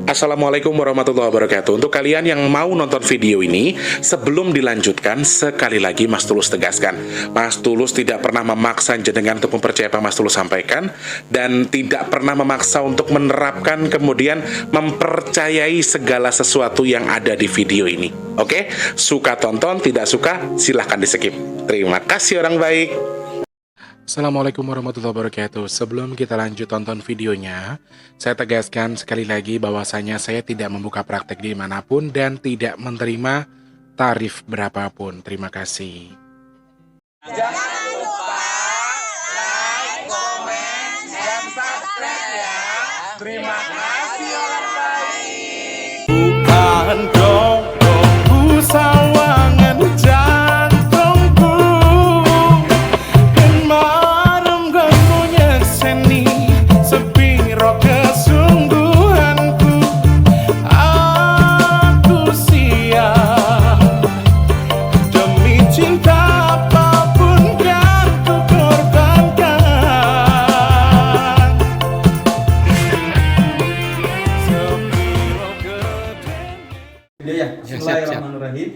Assalamualaikum warahmatullahi wabarakatuh. Untuk kalian yang mau nonton video ini, sebelum dilanjutkan, sekali lagi Mas Tulus tegaskan, Mas Tulus tidak pernah memaksa jenengan untuk mempercayai apa Mas Tulus sampaikan, dan tidak pernah memaksa untuk menerapkan kemudian mempercayai segala sesuatu yang ada di video ini. Oke? Suka tonton, tidak suka silahkan di skip. Terima kasih orang baik. Assalamualaikum warahmatullahi wabarakatuh. Sebelum kita lanjut tonton videonya, saya tegaskan sekali lagi bahwasanya saya tidak membuka praktek dimanapun dan tidak menerima tarif berapapun. Terima kasih. Jangan lupa like, komen, dan subscribe ya. Terima kasih orang baik. Bukan dongku sawangan jantungku dan marem gamunya seni sepiro kesungguhanku. Aku siap demi cinta apapun yang ku korbankan. Sepiro gedenya. Video ya, Bismillahirrahmanirrahim.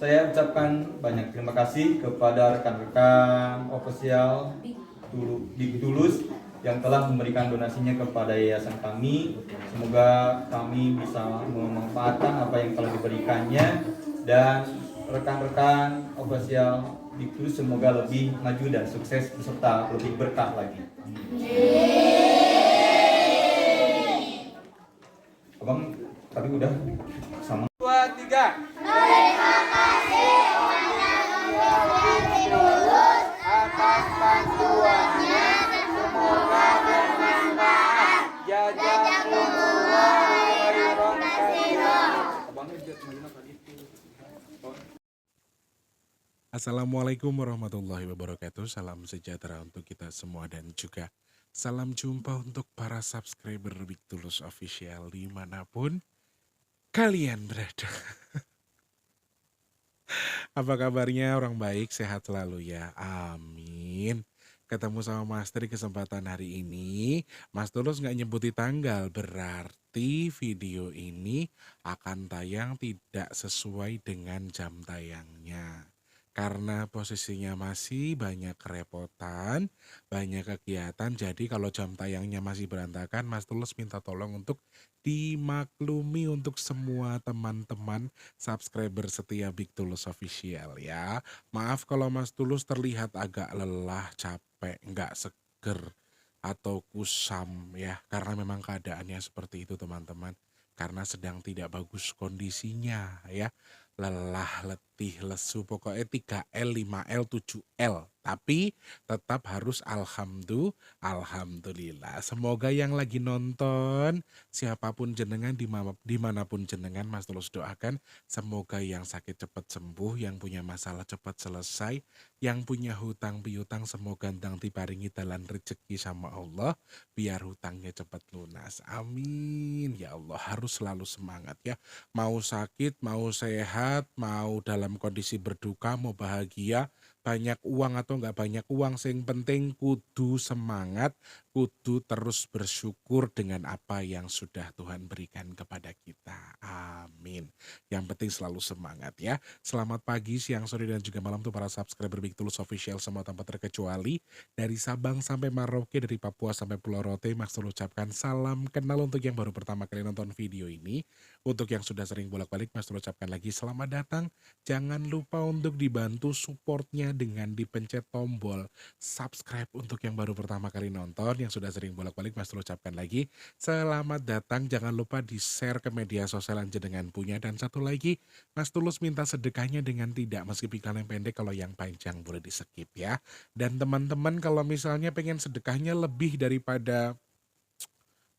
Saya ucapkan banyak terima kasih kepada rekan-rekan official Big Tulus yang telah memberikan donasinya kepada yayasan kami. Semoga kami bisa memanfaatkan apa yang telah diberikannya, dan rekan-rekan official Big Tulus semoga lebih maju dan sukses beserta lebih berkah lagi. Abang tadi udah sama. 2, 3. Atas bantuannya, semoga bermanfaat. Jazakumullah khairan katsiran. Assalamualaikum warahmatullahi wabarakatuh. Salam sejahtera untuk kita semua dan juga salam jumpa untuk para subscriber Big Tulus Official dimanapun kalian berada. Apa kabarnya orang baik, sehat selalu ya, amin. Ketemu sama Mas di kesempatan hari ini. Mas Tulus nggak nyebuti tanggal, berarti video ini akan tayang tidak sesuai dengan jam tayangnya. Karena posisinya masih banyak kerepotan, banyak kegiatan, jadi kalau jam tayangnya masih berantakan, Mas Tulus minta tolong untuk dimaklumi untuk semua teman-teman subscriber setia Big Tulus Official ya. Maaf kalau Mas Tulus terlihat agak lelah, capek, nggak seger, atau kusam ya. Karena memang keadaannya seperti itu teman-teman. Karena sedang tidak bagus kondisinya ya. Lelah, letih, lesu, pokoknya 3L, 5L, 7L. Tapi tetap harus alhamdulillah. Semoga yang lagi nonton, siapapun jenengan, dimanapun jenengan, Mas Tulus doakan semoga yang sakit cepat sembuh, yang punya masalah cepat selesai, yang punya hutang piutang semoga ndang diparingi dalan rezeki sama Allah, biar hutangnya cepat lunas. Amin. Ya Allah, harus selalu semangat ya. Mau sakit, mau sehat, mau dalam kondisi berduka, mau bahagia, banyak uang atau nggak banyak uang, yang penting kudu semangat, kudu terus bersyukur dengan apa yang sudah Tuhan berikan kepada kita. Amin. Yang penting selalu semangat ya. Selamat pagi, siang, sore, dan juga malam tuh para subscriber Big Tulus Official semua tanpa terkecuali. Dari Sabang sampai Merauke, dari Papua sampai Pulau Rote, Mas Tulus ucapkan salam kenal untuk yang baru pertama kali nonton video ini. Untuk yang sudah sering bolak-balik, Mas Tulus ucapkan lagi selamat datang. Jangan lupa untuk dibantu supportnya dengan dipencet tombol subscribe untuk yang baru pertama kali nonton. Yang sudah sering bolak-balik, Mas Tulus ucapkan lagi selamat datang. Jangan lupa di-share ke media sosial yang jenengan punya. Dan satu lagi, Mas Tulus minta sedekahnya dengan tidak meski iklan yang pendek, kalau yang panjang boleh di-skip ya. Dan teman-teman kalau misalnya pengen sedekahnya lebih daripada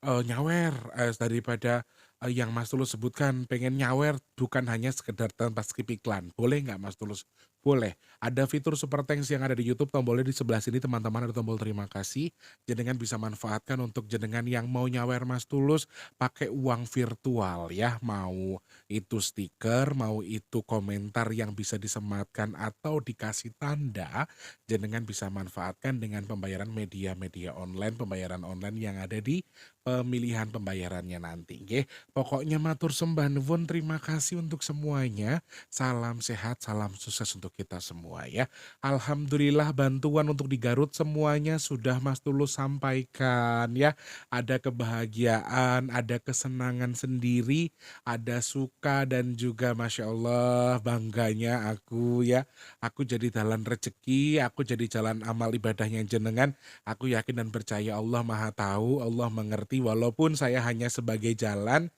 nyawer, daripada yang Mas Tulus sebutkan, pengen nyawer bukan hanya sekedar tanpa skip iklan, boleh nggak Mas Tulus Boleh. Ada fitur Super Thanks yang ada di YouTube, tombolnya di sebelah sini teman-teman, ada tombol terima kasih. Jenengan bisa manfaatkan untuk jenengan yang mau nyawer Mas Tulus pakai uang virtual ya. Mau itu stiker, mau itu komentar yang bisa disematkan atau dikasih tanda, jenengan bisa manfaatkan dengan pembayaran media-media online, pembayaran online yang ada di pemilihan pembayarannya nanti. Nggih. Pokoknya matur sembah nuwun, terima kasih untuk semuanya. Salam sehat, salam sukses untuk kita semua ya. Alhamdulillah bantuan untuk di Garut semuanya sudah Mas Tulus sampaikan ya. Ada kebahagiaan, ada kesenangan sendiri, ada suka dan juga Masya Allah bangganya aku ya. Aku jadi jalan rezeki, aku jadi jalan amal ibadahnya jenengan. Aku yakin dan percaya Allah Maha Tahu, Allah mengerti walaupun saya hanya sebagai jalan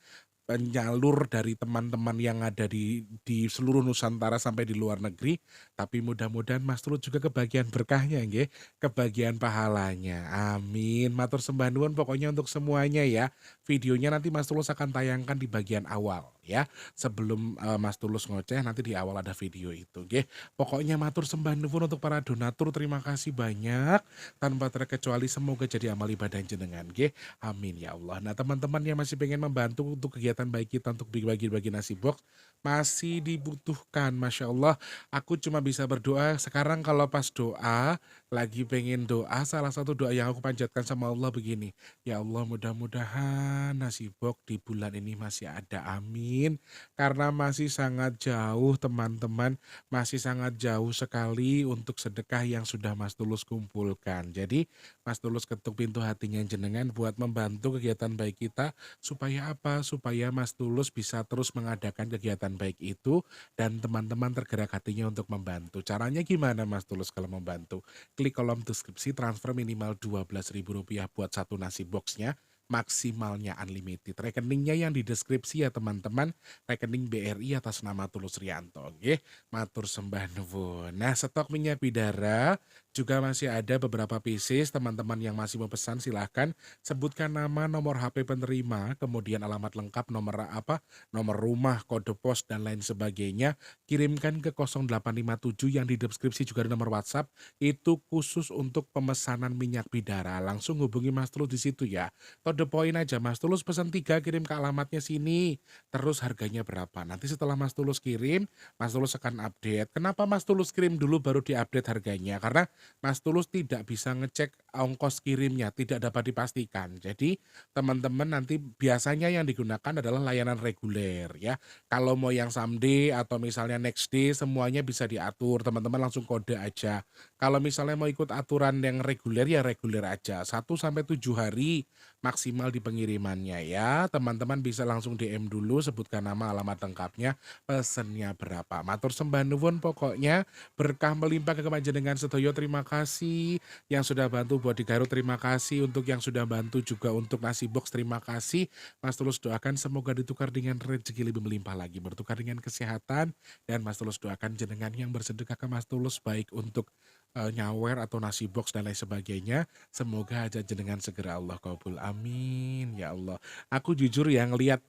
penyalur dari teman-teman yang ada di seluruh Nusantara sampai di luar negeri, tapi mudah-mudahan Mas Tulus juga kebagian berkahnya nggih, kebagian pahalanya. Amin. Matur sembah nuwun pokoknya untuk semuanya ya. Videonya nanti Mas Tulus akan tayangkan di bagian awal ya. Sebelum Mas Tulus ngoceh nanti di awal ada video itu nggih. Pokoknya matur sembah nuwun untuk para donatur, terima kasih banyak. Tanpa terkecuali semoga jadi amal ibadah jenengan nggih. Amin ya Allah. Nah, teman-teman yang masih pengen membantu untuk kegiatan baik kita untuk bagi-bagi nasi box masih dibutuhkan. Masya Allah, aku cuma bisa berdoa. Sekarang kalau pas doa, lagi pengen doa, salah satu doa yang aku panjatkan sama Allah begini. Ya Allah, mudah-mudahan nasi box di bulan ini masih ada. Amin. Karena masih sangat jauh teman-teman, masih sangat jauh sekali untuk sedekah yang sudah Mas Tulus kumpulkan. Jadi Mas Tulus ketuk pintu hatinya jenengan buat membantu kegiatan baik kita. Supaya apa? Supaya Mas Tulus bisa terus mengadakan kegiatan baik itu dan teman-teman tergerak hatinya untuk membantu. Caranya gimana Mas Tulus kalau membantu? Klik kolom deskripsi, transfer minimal Rp12.000 buat satu nasi boxnya, maksimalnya unlimited. Rekeningnya yang di deskripsi ya teman-teman, rekening BRI atas nama Tulus Rianto. Nggih, matur sembah nuwun. Nah, stok minyak bidara juga masih ada beberapa pieces. Teman-teman yang masih mau pesan silahkan sebutkan nama, nomor HP penerima, kemudian alamat lengkap, nomor rumah, kode pos dan lain sebagainya. Kirimkan ke 0857 yang di deskripsi juga ada nomor WhatsApp. Itu khusus untuk pemesanan minyak bidara. Langsung hubungi Mas Tulus di situ ya. To the point aja, Mas Tulus pesan 3 kirim ke alamatnya sini. Terus harganya berapa? Nanti setelah Mas Tulus kirim, Mas Tulus akan update. Kenapa Mas Tulus kirim dulu baru diupdate harganya? Karena Mas Tulus tidak bisa ngecek ongkos kirimnya, tidak dapat dipastikan. Jadi teman-teman nanti biasanya yang digunakan adalah layanan reguler ya. Kalau mau yang someday atau misalnya next day semuanya bisa diatur. Teman-teman langsung kode aja. Kalau misalnya mau ikut aturan yang reguler ya reguler aja. 1 sampai 7 hari maksimal di pengirimannya ya. Teman-teman bisa langsung DM dulu, sebutkan nama, alamat lengkapnya, pesennya berapa. Matur sembah nuwun pokoknya berkah melimpah ke panjenengan sedoyo. Terima kasih yang sudah bantu buat di Garut, terima kasih untuk yang sudah bantu juga untuk nasi box, terima kasih. Mas Tulus doakan semoga ditukar dengan rezeki lebih melimpah lagi, bertukar dengan kesehatan, dan Mas Tulus doakan jenengan yang bersedekah ke Mas Tulus baik untuk nyawer atau nasi box dan lain sebagainya, semoga aja jenengan segera Allah kabul. Amin ya Allah. Aku jujur ya ngelihat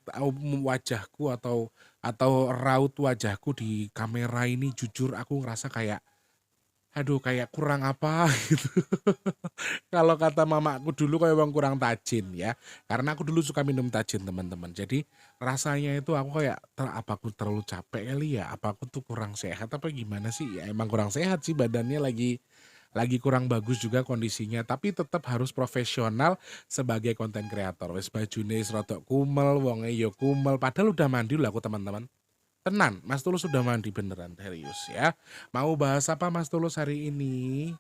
wajahku atau raut wajahku di kamera ini, jujur aku ngerasa kayak aduh kayak kurang apa gitu. Kalau kata mamaku dulu kayak bang kurang tajin ya. Karena aku dulu suka minum tajin teman-teman. Jadi rasanya itu aku kayak apa aku terlalu capek kali ya? Apa aku tuh kurang sehat apa gimana sih? Ya emang kurang sehat sih, badannya lagi kurang bagus juga kondisinya, tapi tetap harus profesional sebagai konten kreator. Wes bajune rodok kumel, wonge yo kumel, padahal udah mandi loh aku teman-teman. Tenan, Mas Tulus sudah mandi beneran, serius ya. Mau bahas apa Mas Tulus hari ini?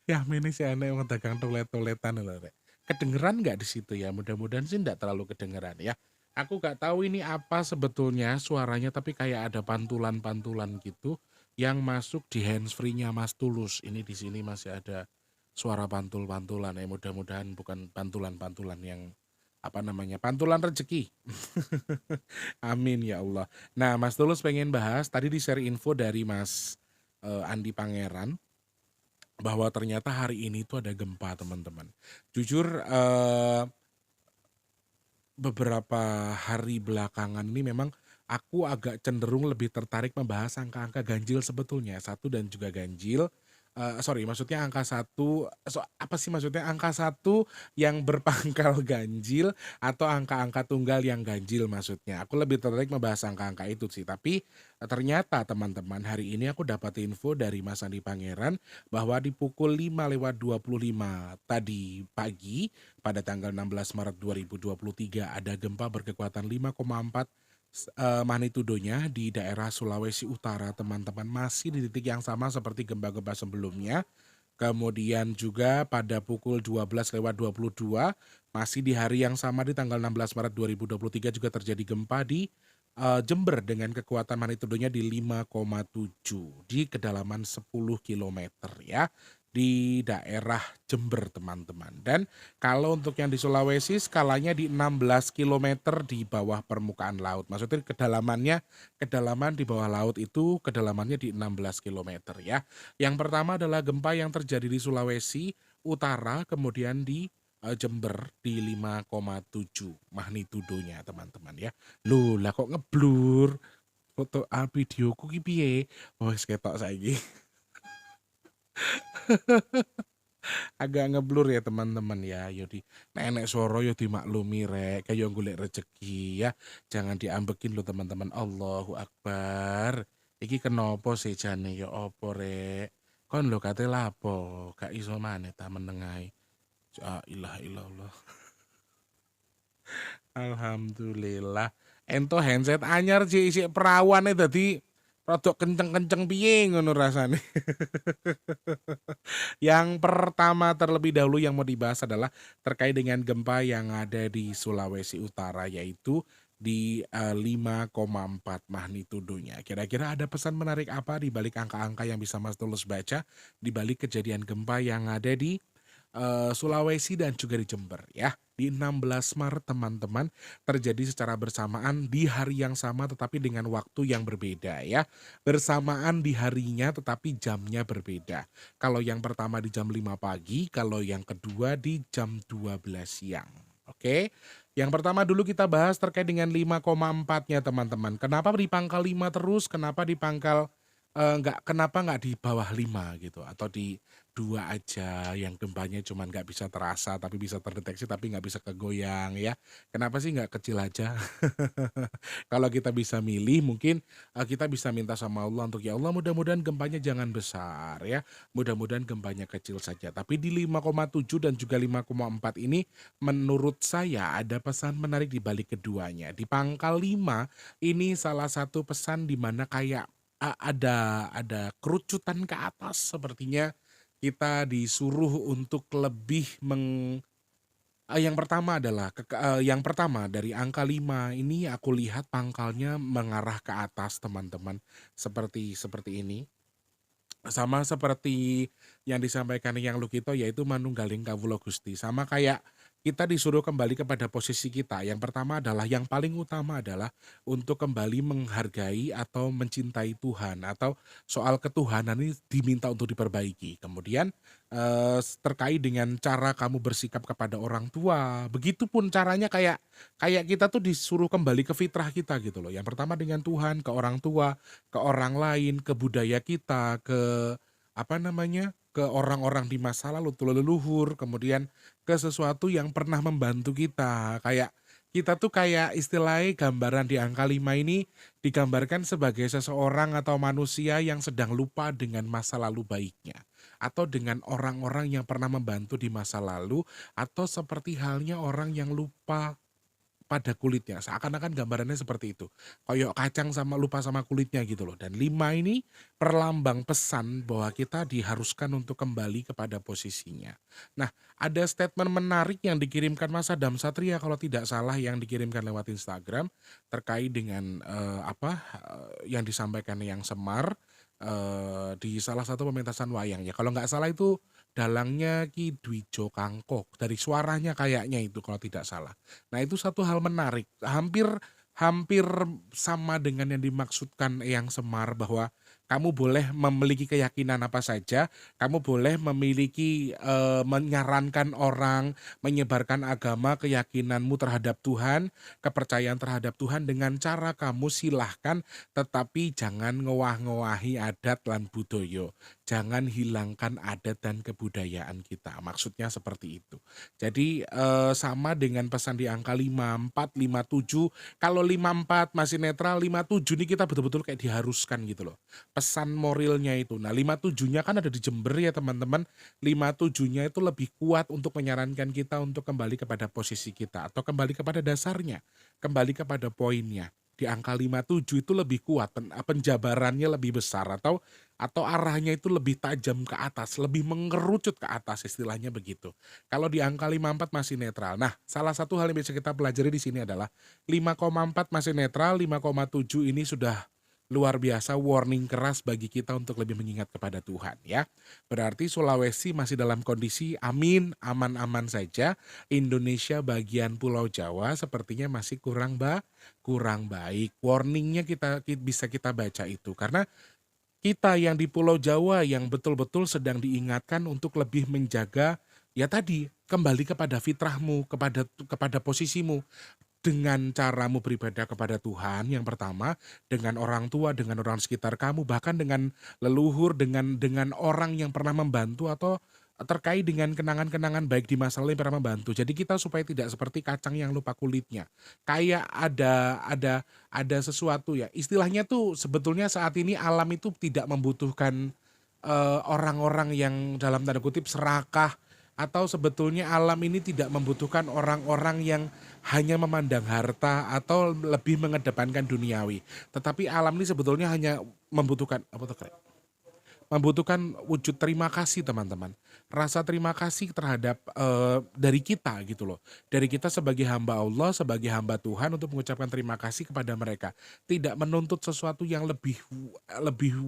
Ya ini si anak yang dagang tolet-toletan loh, Rek. Kedengeran nggak di situ ya? Mudah-mudahan sih nggak terlalu kedengeran ya. Aku nggak tahu ini apa sebetulnya suaranya, tapi kayak ada pantulan-pantulan gitu yang masuk di handsfree-nya Mas Tulus. Ini di sini masih ada suara pantul-pantulan ya. Mudah-mudahan bukan pantulan-pantulan yang apa namanya, pantulan rezeki. Amin ya Allah. Nah, Mas Tulus pengen bahas tadi di share info dari Mas Andi Pangeran bahwa ternyata hari ini tuh ada gempa teman-teman. Jujur beberapa hari belakangan ini memang aku agak cenderung lebih tertarik membahas angka-angka ganjil sebetulnya, satu dan juga ganjil. Sorry, maksudnya angka satu, apa sih maksudnya angka satu yang berpangkal ganjil atau angka-angka tunggal yang ganjil maksudnya. Aku lebih tertarik membahas angka-angka itu sih. Tapi ternyata teman-teman hari ini aku dapat info dari Mas Andi Pangeran bahwa di pukul 5:25 tadi pagi pada tanggal 16 Maret 2023 ada gempa berkekuatan 5,4 magnitudonya di daerah Sulawesi Utara, teman-teman. Masih di titik yang sama seperti gempa-gempa sebelumnya. Kemudian juga pada pukul 12:22 masih di hari yang sama di tanggal 16 Maret 2023 juga terjadi gempa di Jember dengan kekuatan magnitudonya di 5,7 di kedalaman 10 kilometer ya di daerah Jember teman-teman. Dan kalau untuk yang di Sulawesi skalanya di 16 kilometer di bawah permukaan laut. Maksudnya kedalaman di bawah laut itu kedalamannya di 16 kilometer ya. Yang pertama adalah gempa yang terjadi di Sulawesi Utara kemudian di Jember di 5,7 magnitudonya teman-teman ya. Loh lah kok ngeblur foto videoku ki piye? Wes ketok saiki. Agak ngeblur ya teman-teman ya. Yo nenek soro yo dimaklumi rek, kayak golek rezeki ya. Jangan diambekin lo teman-teman. Allahu Akbar. Iki kenapa sih jane ya opo rek? Kon lo kate lapo? Gak iso maneh ta menengai. La ilaha illallah. Alhamdulillah. Ento handset anyar sih isi perawane dadi rada kenceng-kenceng piye ngono rasane. Yang pertama terlebih dahulu yang mau dibahas adalah terkait dengan gempa yang ada di Sulawesi Utara yaitu di 5,4 magnitudonya. Kira-kira ada pesan menarik apa di balik angka-angka yang bisa Mas Tulus baca di balik kejadian gempa yang ada di Sulawesi dan juga di Jember ya. Di 16 Maret teman-teman terjadi secara bersamaan di hari yang sama tetapi dengan waktu yang berbeda ya. Bersamaan di harinya tetapi jamnya berbeda. Kalau yang pertama di jam 5 pagi, kalau yang kedua di jam 12 siang. Oke. Yang pertama dulu kita bahas terkait dengan 5,4-nya teman-teman. Kenapa di pangkal 5 terus? Kenapa di pangkal kenapa nggak di bawah 5 gitu atau di 2 aja yang gempanya cuman nggak bisa terasa tapi bisa terdeteksi tapi nggak bisa kegoyang ya. Kenapa sih nggak kecil aja? Kalau kita bisa milih mungkin kita bisa minta sama Allah untuk ya Allah mudah-mudahan gempanya jangan besar ya. Mudah-mudahan gempanya kecil saja. Tapi di 5,7 dan juga 5,4 ini menurut saya ada pesan menarik di balik keduanya. Di pangkal 5 ini salah satu pesan di mana kayak ada kerucutan ke atas sepertinya kita disuruh untuk lebih yang pertama adalah yang pertama dari angka 5 ini aku lihat pangkalnya mengarah ke atas teman-teman, seperti seperti ini. Sama seperti yang disampaikan Yang Lukito yaitu manunggaling kawula Gusti. Sama kayak kita disuruh kembali kepada posisi kita. Yang pertama adalah yang paling utama adalah untuk kembali menghargai atau mencintai Tuhan atau soal ketuhanan ini diminta untuk diperbaiki. Kemudian terkait dengan cara kamu bersikap kepada orang tua, begitupun caranya kayak kayak kita tuh disuruh kembali ke fitrah kita gitu loh. Yang pertama dengan Tuhan, ke orang tua, ke orang lain, ke budaya kita, ke apa namanya, ke orang-orang di masa lalu, tuh leluhur, kemudian ke sesuatu yang pernah membantu kita. Kayak kita tuh kayak istilahnya gambaran di angka 5 ini digambarkan sebagai seseorang atau manusia yang sedang lupa dengan masa lalu baiknya. Atau dengan orang-orang yang pernah membantu di masa lalu. Atau seperti halnya orang yang lupa pada kulitnya, seakan-akan gambarannya seperti itu. Koyok kacang sama lupa sama kulitnya gitu loh. Dan 5 ini perlambang pesan bahwa kita diharuskan untuk kembali kepada posisinya. Nah, ada statement menarik yang dikirimkan Mas Adam Satria kalau tidak salah yang dikirimkan lewat Instagram terkait dengan yang disampaikan Yang Semar di salah satu pementasan wayang ya. Kalau nggak salah itu dalangnya Ki Dwijo Kangkok. Dari suaranya kayaknya itu kalau tidak salah. Nah itu satu hal menarik. Hampir hampir sama dengan yang dimaksudkan Eyang Semar bahwa kamu boleh memiliki keyakinan apa saja, kamu boleh memiliki menyarankan orang, menyebarkan agama, keyakinanmu terhadap Tuhan, kepercayaan terhadap Tuhan dengan cara kamu silahkan, tetapi jangan ngowah-ngowahi adat lan budaya. Jangan hilangkan adat dan kebudayaan kita. Maksudnya seperti itu. Jadi sama dengan pesan di angka 54, 57. Kalau 54 masih netral, 57 ini kita betul-betul kayak diharuskan gitu loh. Pesan moralnya itu. Nah, 57-nya kan ada di Jember ya teman-teman. 57-nya itu lebih kuat untuk menyarankan kita untuk kembali kepada posisi kita atau kembali kepada dasarnya, kembali kepada poinnya. Di angka 57 itu lebih kuat, penjabarannya lebih besar atau arahnya itu lebih tajam ke atas, lebih mengerucut ke atas istilahnya begitu. Kalau di angka 54 masih netral. Nah, salah satu hal yang bisa kita pelajari di sini adalah 5,4 masih netral, 5,7 ini sudah luar biasa warning keras bagi kita untuk lebih mengingat kepada Tuhan ya. Berarti Sulawesi masih dalam kondisi amin, aman-aman saja. Indonesia bagian Pulau Jawa sepertinya masih kurang baik. Warningnya bisa kita baca itu karena kita yang di Pulau Jawa yang betul-betul sedang diingatkan untuk lebih menjaga ya tadi kembali kepada fitrahmu, kepada posisimu dengan caramu beribadah kepada Tuhan yang pertama, dengan orang tua, dengan orang sekitar kamu, bahkan dengan leluhur, dengan orang yang pernah membantu atau terkait dengan kenangan-kenangan baik di masa lalu yang pernah membantu. Jadi kita supaya tidak seperti kacang yang lupa kulitnya. Kayak ada sesuatu ya. Istilahnya tuh sebetulnya saat ini alam itu tidak membutuhkan orang-orang yang dalam tanda kutip serakah atau sebetulnya alam ini tidak membutuhkan orang-orang yang hanya memandang harta atau lebih mengedepankan duniawi. Tetapi alam ini sebetulnya hanya membutuhkan apa tuh Kre? Membutuhkan wujud terima kasih teman-teman. Rasa terima kasih terhadap dari kita gitu loh. Dari kita sebagai hamba Allah, sebagai hamba Tuhan untuk mengucapkan terima kasih kepada mereka. Tidak menuntut sesuatu yang lebih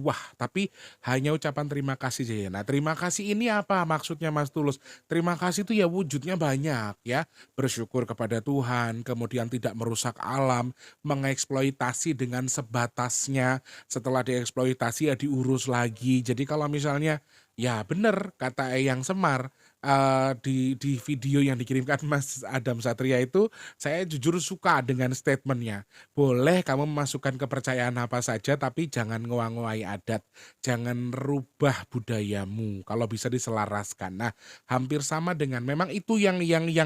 wah, tapi hanya ucapan terima kasih saja. Nah, terima kasih ini apa maksudnya Mas Tulus? Terima kasih itu ya wujudnya banyak ya. Bersyukur kepada Tuhan, kemudian tidak merusak alam, mengeksploitasi dengan sebatasnya, setelah dieksploitasi ya diurus lagi. Jadi kalau misalnya ya bener kata Eyang Semar di video yang dikirimkan Mas Adam Satria itu saya jujur suka dengan statementnya. Boleh kamu memasukkan kepercayaan apa saja tapi jangan ngowa-ngoai adat, jangan rubah budayamu kalau bisa diselaraskan. Nah, hampir sama dengan memang itu yang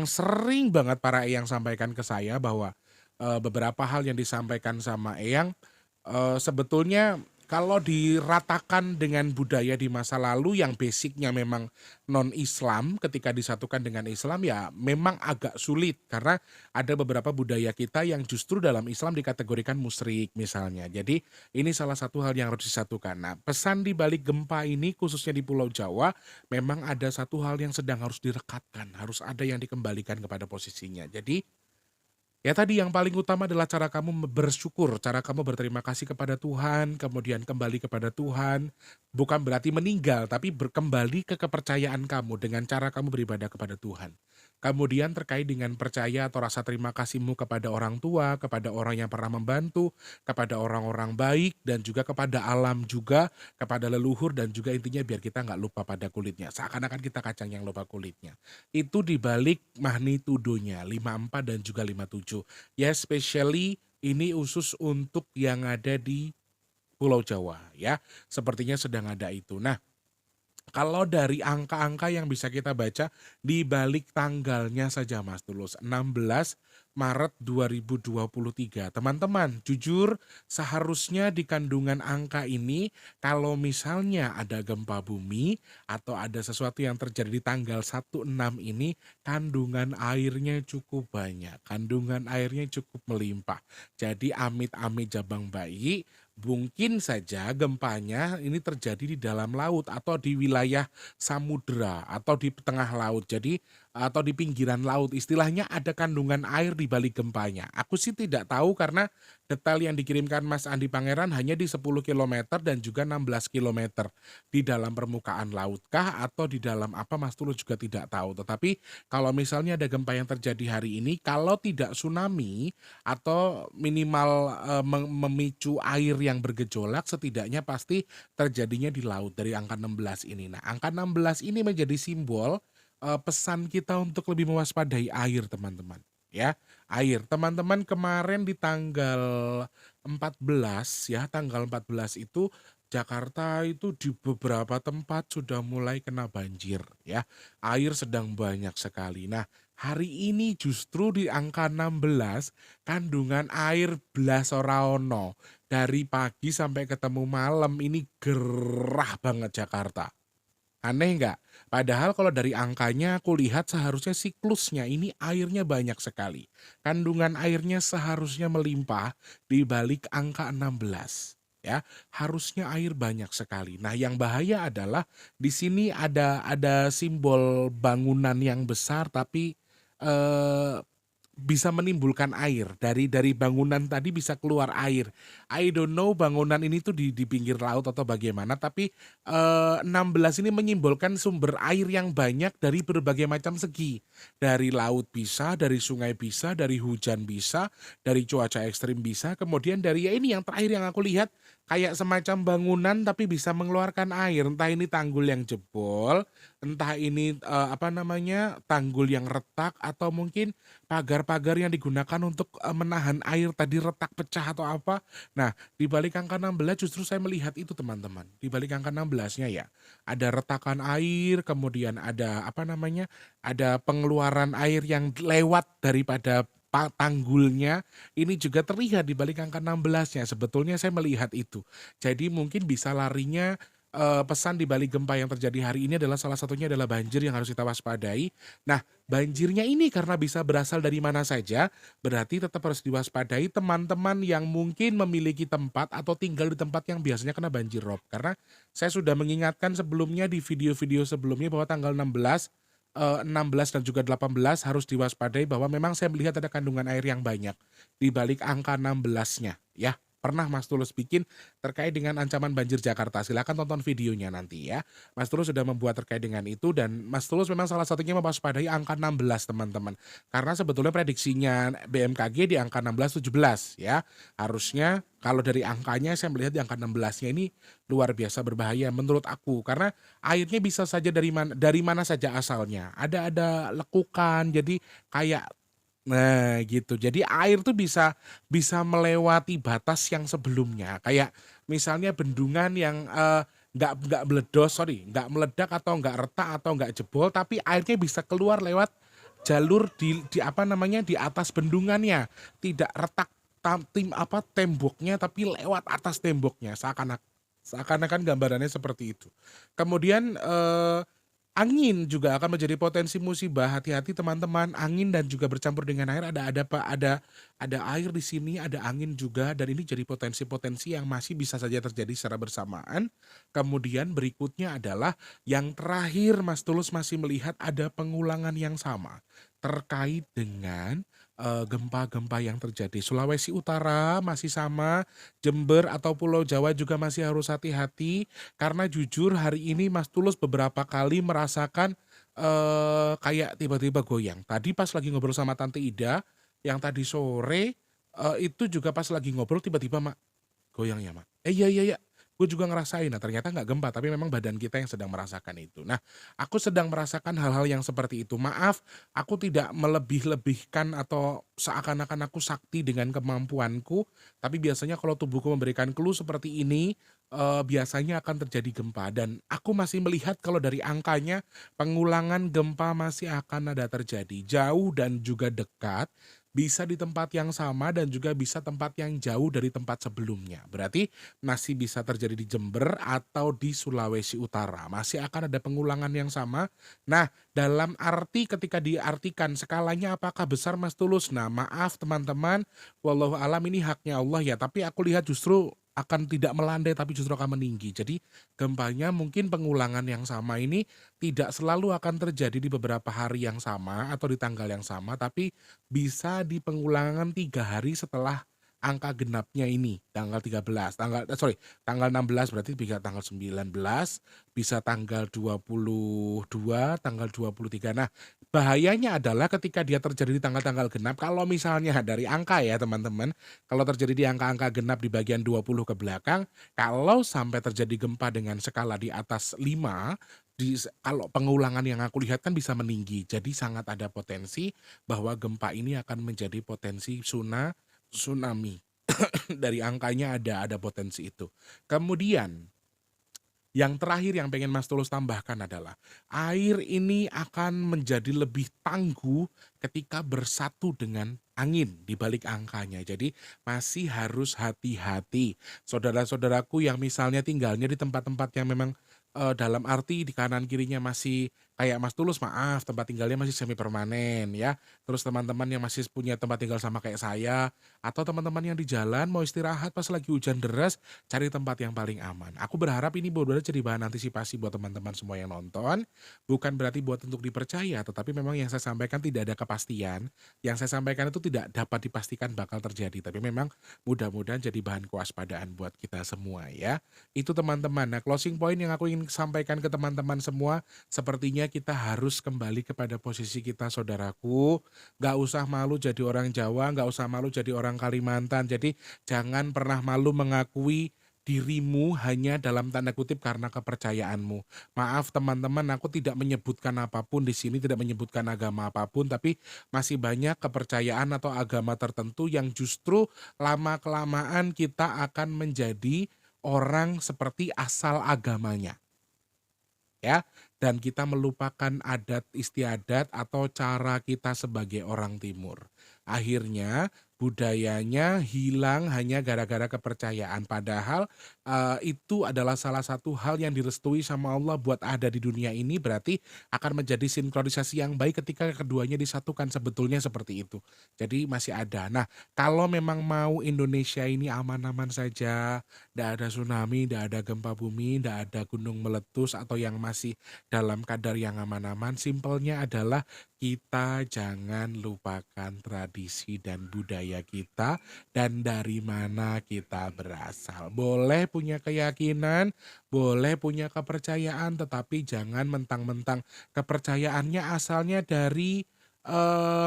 sering banget para Eyang sampaikan ke saya bahwa beberapa hal yang disampaikan sama Eyang sebetulnya kalau diratakan dengan budaya di masa lalu yang basicnya memang non-Islam ketika disatukan dengan Islam ya memang agak sulit karena ada beberapa budaya kita yang justru dalam Islam dikategorikan musyrik misalnya. Jadi ini salah satu hal yang harus disatukan. Nah, pesan di balik gempa ini khususnya di Pulau Jawa memang ada satu hal yang sedang harus direkatkan, harus ada yang dikembalikan kepada posisinya. Jadi ya tadi yang paling utama adalah cara kamu bersyukur, cara kamu berterima kasih kepada Tuhan, kemudian kembali kepada Tuhan. Bukan berarti meninggal, tapi berkembali ke kepercayaan kamu dengan cara kamu beribadah kepada Tuhan. Kemudian terkait dengan percaya atau rasa terima kasihmu kepada orang tua, kepada orang yang pernah membantu, kepada orang-orang baik, dan juga kepada alam juga, kepada leluhur, dan juga intinya biar kita nggak lupa pada kulitnya. Seakan-akan kita kacang yang lupa kulitnya. Itu dibalik magnitudonya 54 dan juga 57. Ya, especially ini khusus untuk yang ada di Pulau Jawa ya. Sepertinya sedang ada itu. Nah, kalau dari angka-angka yang bisa kita baca di balik tanggalnya saja Mas Tulus, 16 Maret 2023. Teman-teman, jujur seharusnya di kandungan angka ini kalau misalnya ada gempa bumi atau ada sesuatu yang terjadi di tanggal 16 ini, kandungan airnya cukup banyak, kandungan airnya cukup melimpah. Jadi amit-amit jabang bayi, mungkin saja gempanya ini terjadi di dalam laut atau di wilayah samudera atau di tengah laut. Jadi atau di pinggiran laut. Istilahnya ada kandungan air di balik gempanya. Aku sih tidak tahu karena detail yang dikirimkan Mas Andi Pangeran hanya di 10 kilometer dan juga 16 kilometer. Di dalam permukaan lautkah atau di dalam apa, Mas Tulus juga tidak tahu. Tetapi kalau misalnya ada gempa yang terjadi hari ini, kalau tidak tsunami atau minimal memicu air yang bergejolak, setidaknya pasti terjadinya di laut dari angka 16 ini. Nah, angka 16 ini menjadi simbol pesan kita untuk lebih mewaspadai air, teman-teman. Ya, air. Teman-teman, kemarin di tanggal 14 ya, tanggal 14 itu Jakarta itu di beberapa tempat sudah mulai kena banjir ya. Air sedang banyak sekali. Nah, hari ini justru di angka 16 kandungan air blas ora ono. Dari pagi sampai ketemu malam ini gerah banget Jakarta. Aneh nggak? Padahal kalau dari angkanya aku lihat seharusnya siklusnya ini airnya banyak sekali. Kandungan airnya seharusnya melimpah di balik angka 16. Ya, harusnya air banyak sekali. Nah, yang bahaya adalah di sini ada simbol bangunan yang besar tapi eh, bisa menimbulkan air. Dari bangunan tadi bisa keluar air. I don't know bangunan ini tuh di pinggir laut atau bagaimana, tapi 16 ini menyimbolkan sumber air yang banyak dari berbagai macam segi. Dari laut bisa, dari sungai bisa, dari hujan bisa, dari cuaca ekstrim bisa, kemudian dari ya ini yang terakhir yang aku lihat kayak semacam bangunan tapi bisa mengeluarkan air. Entah ini tanggul yang jebol, entah ini apa namanya, tanggul yang retak atau mungkin pagar-pagar yang digunakan untuk menahan air tadi retak pecah atau apa. Nah, di balik angka 16 justru saya melihat itu, teman-teman. Di balik angka 16-nya ya, ada retakan air, kemudian ada apa namanya, ada pengeluaran air yang lewat daripada tanggulnya. Ini juga terlihat di balik angka 16-nya. Sebetulnya saya melihat itu. Jadi mungkin bisa larinya pesan di balik gempa yang terjadi hari ini adalah salah satunya adalah banjir yang harus kita waspadai. Nah, banjirnya ini karena bisa berasal dari mana saja, berarti tetap harus diwaspadai teman-teman yang mungkin memiliki tempat atau tinggal di tempat yang biasanya kena banjir rob. Karena saya sudah mengingatkan sebelumnya di video-video sebelumnya bahwa tanggal 16, 16 dan juga 18 harus diwaspadai bahwa memang saya melihat ada kandungan air yang banyak di balik angka 16-nya ya. Pernah Mas Tulus bikin terkait dengan ancaman banjir Jakarta. Silakan tonton videonya nanti ya. Mas Tulus sudah membuat terkait dengan itu dan Mas Tulus memang salah satunya mewaspadai angka 16, teman-teman. Karena sebetulnya prediksinya BMKG di angka 16-17 ya. Harusnya kalau dari angkanya saya melihat di angka 16-nya ini luar biasa berbahaya menurut aku karena airnya bisa saja dari mana saja asalnya. Ada lekukan jadi kayak. Nah gitu, jadi air tuh bisa melewati batas yang sebelumnya, kayak misalnya bendungan yang, nggak meledos, nggak meledak atau nggak retak atau nggak jebol, tapi airnya bisa keluar lewat jalur di apa namanya, di atas bendungannya, tidak retak temboknya, tapi lewat atas temboknya, seakan-akan gambarannya seperti itu. Kemudian, angin juga akan menjadi potensi musibah, hati-hati teman-teman, angin dan juga bercampur dengan air ada air di sini, ada angin juga dan ini jadi potensi-potensi yang masih bisa saja terjadi secara bersamaan. Kemudian berikutnya adalah yang terakhir Mas Tulus masih melihat ada pengulangan yang sama terkait dengan gempa-gempa yang terjadi. Sulawesi Utara masih sama, Jember atau Pulau Jawa juga masih harus hati-hati karena jujur hari ini Mas Tulus beberapa kali merasakan kayak tiba-tiba goyang. Tadi pas lagi ngobrol sama Tante Ida yang tadi sore itu juga pas lagi ngobrol tiba-tiba Mak goyang ya Mak. Iya iya iya. Gue juga ngerasain, nah ternyata nggak gempa, tapi memang badan kita yang sedang merasakan itu. Nah, aku sedang merasakan hal-hal yang seperti itu. Maaf, aku tidak melebih-lebihkan atau seakan-akan aku sakti dengan kemampuanku, tapi biasanya kalau tubuhku memberikan clue seperti ini, biasanya akan terjadi gempa. Dan aku masih melihat kalau dari angkanya, pengulangan gempa masih akan ada terjadi. Jauh dan juga dekat, bisa di tempat yang sama dan juga bisa tempat yang jauh dari tempat sebelumnya. Berarti masih bisa terjadi di Jember atau di Sulawesi Utara. Masih akan ada pengulangan yang sama. Nah, dalam arti ketika diartikan skalanya apakah besar Mas Tulus? Nah, maaf teman-teman, wallahu alam ini haknya Allah ya. Tapi aku lihat justru akan tidak melandai tapi justru akan meninggi. Jadi gempanya mungkin pengulangan yang sama ini tidak selalu akan terjadi di beberapa hari yang sama atau di tanggal yang sama, tapi bisa di pengulangan 3 hari setelah angka genapnya ini, tanggal 13, tanggal 16 berarti bisa tanggal 19, bisa tanggal 22, tanggal 23. Nah, bahayanya adalah ketika dia terjadi di tanggal-tanggal genap, kalau misalnya dari angka ya teman-teman, kalau terjadi di angka-angka genap di bagian 20 ke belakang, kalau sampai terjadi gempa dengan skala di atas 5, kalau pengulangan yang aku lihat kan bisa meninggi. Jadi sangat ada potensi bahwa gempa ini akan menjadi potensi tsunami. Dari angkanya ada potensi itu. Kemudian yang terakhir yang pengen Mas Tulus tambahkan adalah air ini akan menjadi lebih tangguh ketika bersatu dengan angin di balik angkanya. Jadi masih harus hati-hati. Saudara-saudaraku yang misalnya tinggalnya di tempat-tempat yang memang dalam arti di kanan kirinya masih kayak Mas Tulus, maaf tempat tinggalnya masih semi permanen ya. Terus teman-teman yang masih punya tempat tinggal sama kayak saya atau teman-teman yang di jalan mau istirahat pas lagi hujan deras, cari tempat yang paling aman. Aku berharap ini benar-benar jadi bahan antisipasi buat teman-teman semua yang nonton. Bukan berarti buat untuk dipercaya, tetapi memang yang saya sampaikan tidak ada kepastian. Yang saya sampaikan itu tidak dapat dipastikan bakal terjadi, tapi memang mudah-mudahan jadi bahan kewaspadaan buat kita semua ya. Itu teman-teman. Nah, closing point yang aku ingin sampaikan ke teman-teman semua, sepertinya kita harus kembali kepada posisi kita saudaraku. Nggak usah malu jadi orang Jawa, nggak usah malu jadi orang Kalimantan. Jadi jangan pernah malu mengakui dirimu hanya dalam tanda kutip karena kepercayaanmu. Maaf teman-teman, aku tidak menyebutkan apapun di sini, tidak menyebutkan agama apapun, tapi masih banyak kepercayaan atau agama tertentu yang justru lama-kelamaan kita akan menjadi orang seperti asal agamanya. Ya, dan kita melupakan adat istiadat atau cara kita sebagai orang timur. Akhirnya budayanya hilang hanya gara-gara kepercayaan. Padahal itu adalah salah satu hal yang direstui sama Allah buat ada di dunia ini, berarti akan menjadi sinkronisasi yang baik ketika keduanya disatukan, sebetulnya seperti itu. Jadi masih ada. Nah, kalau memang mau Indonesia ini aman-aman saja, tidak ada tsunami, tidak ada gempa bumi, tidak ada gunung meletus atau yang masih dalam kadar yang aman-aman, simpelnya adalah kita jangan lupakan tradisi dan budaya kita dan dari mana kita berasal. Boleh punya keyakinan, boleh punya kepercayaan, tetapi jangan mentang-mentang kepercayaannya asalnya dari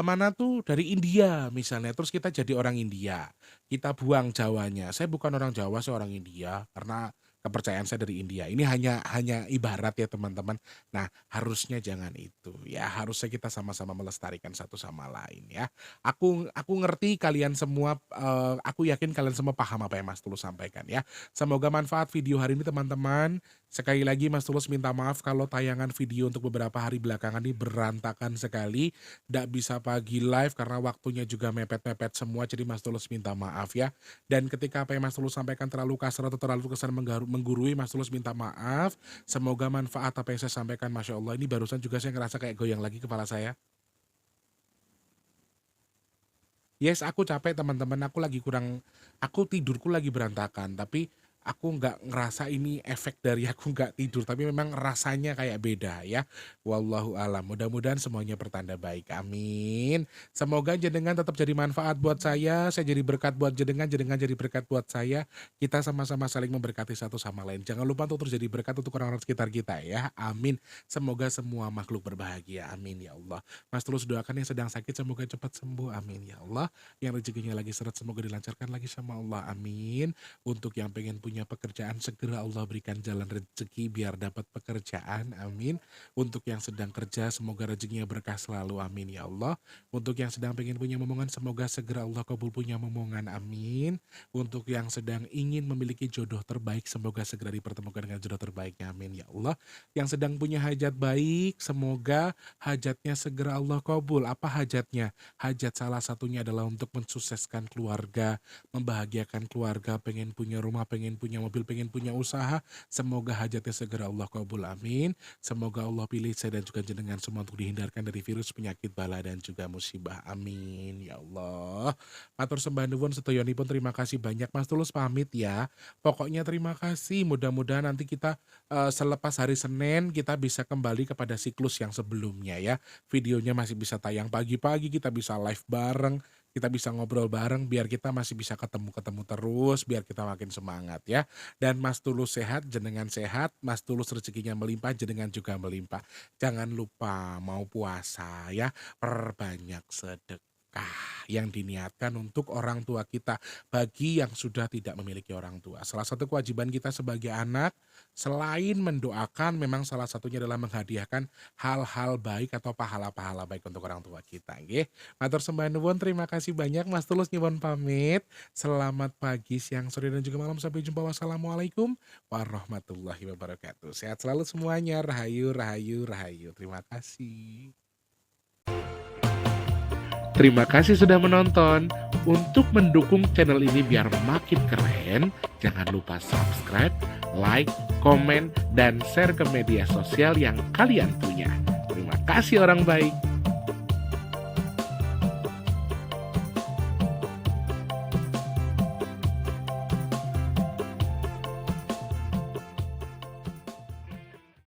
mana tuh, dari India misalnya, terus kita jadi orang India. Kita buang Jawanya. Saya bukan orang Jawa, saya orang India karena kepercayaan saya dari India. Ini hanya ibarat ya teman-teman. Nah, harusnya jangan itu. Ya, harusnya kita sama-sama melestarikan satu sama lain ya. Aku ngerti kalian semua, aku yakin kalian semua paham apa yang Mas Tulus sampaikan ya. Semoga manfaat video hari ini teman-teman. Sekali lagi Mas Tulus minta maaf kalau tayangan video untuk beberapa hari belakangan ini berantakan sekali. Nggak bisa pagi live karena waktunya juga mepet-mepet semua. Jadi Mas Tulus minta maaf ya. Dan ketika apa yang Mas Tulus sampaikan terlalu kasar atau terlalu kesan menggurui, Mas Tulus minta maaf. Semoga manfaat apa yang saya sampaikan. Masya Allah, ini barusan juga saya ngerasa kayak goyang lagi kepala saya. Yes, aku capek teman-teman, aku tidurku lagi berantakan, tapi aku nggak ngerasa ini efek dari aku nggak tidur, tapi memang rasanya kayak beda ya. Wallahu alam. Mudah-mudahan semuanya pertanda baik. Amin. Semoga jenengan tetap jadi manfaat buat saya jadi berkat buat jenengan, jenengan jadi berkat buat saya. Kita sama-sama saling memberkati satu sama lain. Jangan lupa untuk terus jadi berkat untuk orang-orang sekitar kita ya. Amin. Semoga semua makhluk berbahagia. Amin ya Allah. Mas terus doakan yang sedang sakit semoga cepat sembuh. Amin ya Allah. Yang rezekinya lagi seret semoga dilancarkan lagi sama Allah. Amin. Untuk yang pengen punya pekerjaan segera Allah berikan jalan rezeki biar dapat pekerjaan. Amin. Untuk yang sedang kerja semoga rezekinya berkah selalu. Amin ya Allah. Untuk yang sedang pengen punya momongan semoga segera Allah kabul punya momongan. Amin. Untuk yang sedang ingin memiliki jodoh terbaik semoga segera dipertemukan dengan jodoh terbaiknya. Amin ya Allah. Yang sedang punya hajat baik semoga hajatnya segera Allah kabul. Apa hajatnya? Hajat salah satunya adalah untuk mensukseskan keluarga, membahagiakan keluarga, pengen punya rumah, pengen punya punya mobil, pengen punya usaha, semoga hajatnya segera Allah kabul, amin. Semoga Allah pilih saya dan juga jenengan semua untuk dihindarkan dari virus, penyakit, bala dan juga musibah, amin ya Allah. Matur sembah nuwun sedayonipun, terima kasih banyak. Mas Tulus pamit ya. Pokoknya terima kasih, mudah-mudahan nanti kita selepas hari Senin kita bisa kembali kepada siklus yang sebelumnya ya. Videonya masih bisa tayang pagi-pagi, kita bisa live bareng, kita bisa ngobrol bareng, biar kita masih bisa ketemu-ketemu terus, biar kita makin semangat ya. Dan Mas Tulus sehat, jenengan sehat, Mas Tulus rezekinya melimpah, jenengan juga melimpah. Jangan lupa mau puasa ya, perbanyak sedekah yang diniatkan untuk orang tua kita bagi yang sudah tidak memiliki orang tua. Salah satu kewajiban kita sebagai anak selain mendoakan, memang salah satunya adalah menghadiahkan hal-hal baik atau pahala-pahala baik untuk orang tua kita nggih. Matur sembah nuwun, terima kasih banyak. Mas Tulus nyuwun pamit. Selamat pagi, siang, sore dan juga malam. Sampai jumpa. Wassalamualaikum warahmatullahi wabarakatuh. Sehat selalu semuanya. Rahayu, rahayu, rahayu. Terima kasih. Terima kasih sudah menonton. Untuk mendukung channel ini biar makin keren, jangan lupa subscribe, like, komen, dan share ke media sosial yang kalian punya. Terima kasih orang baik.